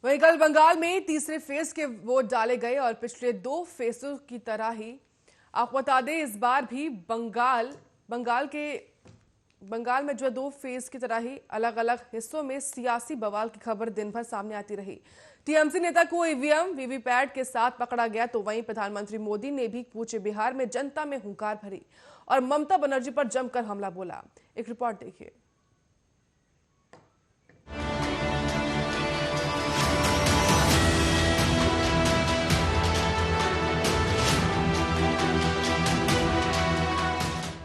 वहीं कल बंगाल में तीसरे फेज के वोट डाले गए और पिछले 2 फेजों की तरह ही आपको बता दें इस बार भी बंगाल में जो 2 फेज की तरह ही अलग अलग हिस्सों में सियासी बवाल की खबर दिन भर सामने आती रही। टीएमसी नेता को ईवीएम वीवीपैट के साथ पकड़ा गया तो वहीं प्रधानमंत्री मोदी ने भी कूचे बिहार में जनता में हुंकार भरी और ममता बनर्जी पर जमकर हमला बोला। एक रिपोर्ट देखिए।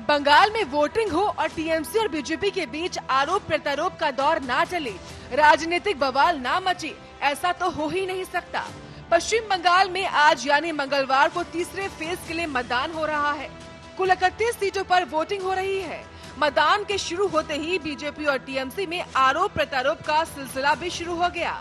बंगाल में वोटिंग हो और टीएमसी और बीजेपी के बीच आरोप प्रत्यारोप का दौर ना चले, राजनीतिक बवाल ना मचे, ऐसा तो हो ही नहीं सकता। पश्चिम बंगाल में आज यानी मंगलवार को तीसरे फेज के लिए मतदान हो रहा है। कुल 31 सीटों पर वोटिंग हो रही है। मतदान के शुरू होते ही बीजेपी और टीएमसी में आरोप प्रत्यारोप का सिलसिला भी शुरू हो गया।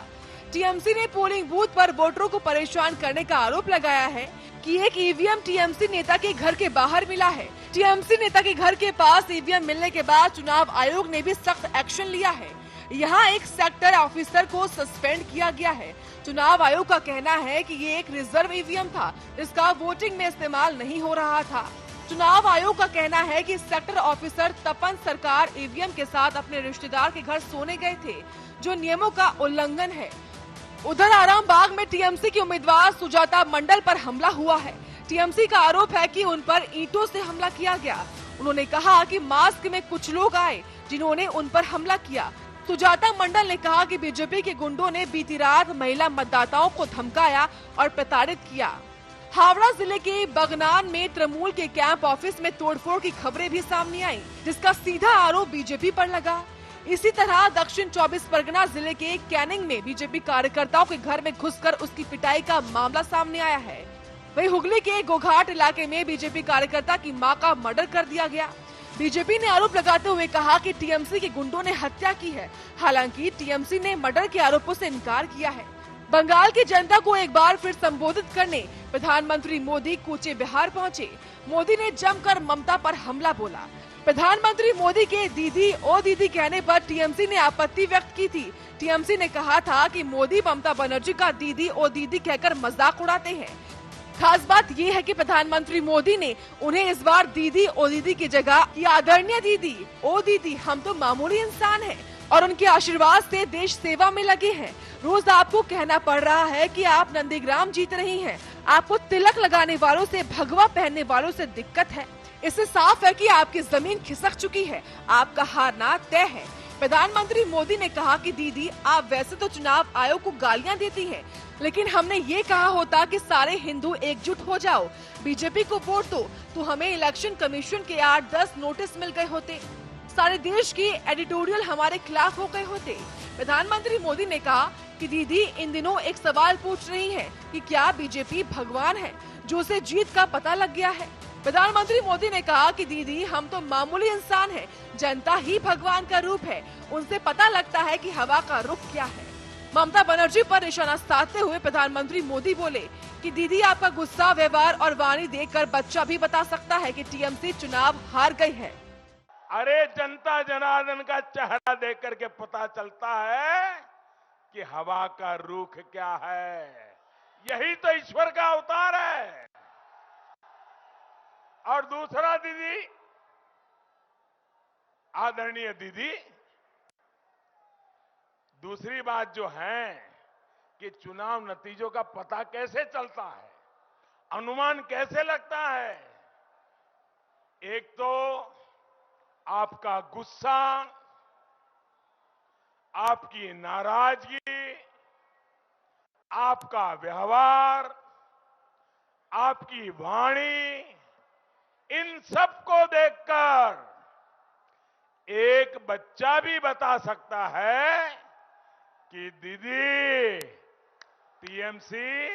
टीएमसी ने पोलिंग बूथ पर वोटरों को परेशान करने का आरोप लगाया है कि एक ईवीएम टीएमसी नेता के घर के बाहर मिला है। टीएमसी नेता के घर के पास ईवीएम मिलने के बाद चुनाव आयोग ने भी सख्त एक्शन लिया है। यहाँ एक सेक्टर ऑफिसर को सस्पेंड किया गया है। चुनाव आयोग का कहना है कि ये एक रिजर्व ईवीएम था, इसका वोटिंग में इस्तेमाल नहीं हो रहा था। चुनाव आयोग का कहना है कि सेक्टर ऑफिसर तपन सरकार ईवीएम के साथ अपने रिश्तेदार के घर सोने गए थे, जो नियमों का उल्लंघन है। उधर आरामबाग में टीएमसी की उम्मीदवार सुजाता मंडल पर हमला हुआ है। टीएमसी का आरोप है कि उन पर ईंटों से हमला किया गया। उन्होंने कहा कि मास्क में कुछ लोग आए जिन्होंने उन पर हमला किया। सुजाता मंडल ने कहा कि बीजेपी के गुंडों ने बीती रात महिला मतदाताओं को धमकाया और प्रताड़ित किया। हावड़ा जिले के बगनान में तृणमूल के कैंप ऑफिस में तोड़फोड़ की खबरें भी सामने आई, जिसका सीधा आरोप बीजेपी पर लगा। इसी तरह दक्षिण 24 परगना जिले के कैनिंग में बीजेपी कार्यकर्ताओं के घर में घुसकर उसकी पिटाई का मामला सामने आया है। वहीं हुगली के गोघाट इलाके में बीजेपी कार्यकर्ता की मां का मर्डर कर दिया गया। बीजेपी ने आरोप लगाते हुए कहा कि टीएमसी के गुंडों ने हत्या की है। हालांकि टीएमसी ने मर्डर के आरोपों से इनकार किया है। बंगाल की जनता को एक बार फिर संबोधित करने प्रधानमंत्री मोदी कूचे बिहार पहुंचे। मोदी ने जमकर ममता पर हमला बोला। प्रधानमंत्री मोदी के दीदी ओ दीदी कहने पर टीएमसी ने आपत्ति व्यक्त की थी। टीएमसी ने कहा था कि मोदी ममता बनर्जी का दीदी ओ दीदी कहकर मजाक उड़ाते हैं। खास बात ये है कि प्रधानमंत्री मोदी ने उन्हें इस बार दीदी ओ दीदी की जगह ये आदरणीय दीदी ओ दीदी हम तो मामूली इंसान हैं और उनके आशीर्वाद से देश सेवा में लगे हैं। रोज आपको कहना पड़ रहा है कि आप नंदीग्राम जीत रही हैं। आपको तिलक लगाने वालों से, भगवा पहनने वालों से दिक्कत है। इससे साफ है कि आपकी जमीन खिसक चुकी है, आपका हारना तय है। प्रधानमंत्री मोदी ने कहा कि दीदी आप वैसे तो चुनाव आयोग को गालियां देती हैं, लेकिन हमने ये कहा होता कि सारे हिंदू एकजुट हो जाओ, बीजेपी को वोट दो, तो हमें इलेक्शन कमीशन के 8-10 नोटिस मिल गए होते, सारे देश की एडिटोरियल हमारे खिलाफ हो गए होते। प्रधानमंत्री मोदी ने कहा कि दीदी इन दिनों एक सवाल पूछ रही है कि क्या बीजेपी भगवान है जो उसे जीत का पता लग गया है। प्रधानमंत्री मोदी ने कहा कि दीदी हम तो मामूली इंसान हैं, जनता ही भगवान का रूप है, उनसे पता लगता है कि हवा का रुख क्या है। ममता बनर्जी पर निशाना साधते हुए प्रधानमंत्री मोदी बोले कि दीदी आपका गुस्सा, व्यवहार और वाणी देखकर बच्चा भी बता सकता है कि टीएमसी चुनाव हार गई है। अरे जनता जनार्दन का चेहरा देख करके पता चलता है कि हवा का रुख क्या है। यही तो ईश्वर का अवतार है। और दूसरा दीदी, आदरणीय दीदी, दूसरी बात जो है कि चुनाव नतीजों का पता कैसे चलता है, अनुमान कैसे लगता है। एक तो आपका गुस्सा, आपकी नाराजगी, आपका व्यवहार, आपकी वाणी, इन सबको देखकर एक बच्चा भी बता सकता है कि दीदी टीएमसी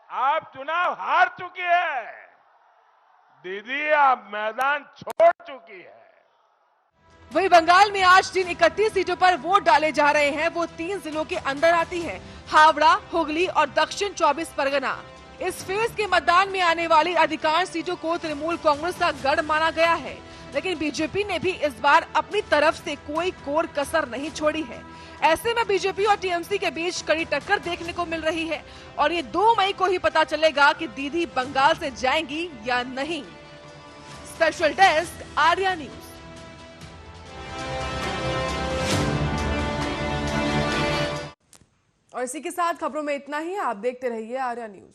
आप चुनाव हार चुकी है, दीदी आप मैदान छोड़ चुकी है। वहीं बंगाल में आज जिन 31 सीटों पर वोट डाले जा रहे हैं वो 3 जिलों के अंदर आती है, हावड़ा, हुगली और दक्षिण 24 परगना। इस फेज के मतदान में आने वाली अधिकांश सीटों को तृणमूल कांग्रेस का गढ़ माना गया है। लेकिन बीजेपी ने भी इस बार अपनी तरफ से कोई कोर कसर नहीं छोड़ी है। ऐसे में बीजेपी और टीएमसी के बीच कड़ी टक्कर देखने को मिल रही है और ये 2 मई को ही पता चलेगा कि दीदी बंगाल से जाएंगी या नहीं। Special desk, Arya news. और इसी के साथ खबरों में इतना ही। आप देखते रहिए आर्या न्यूज।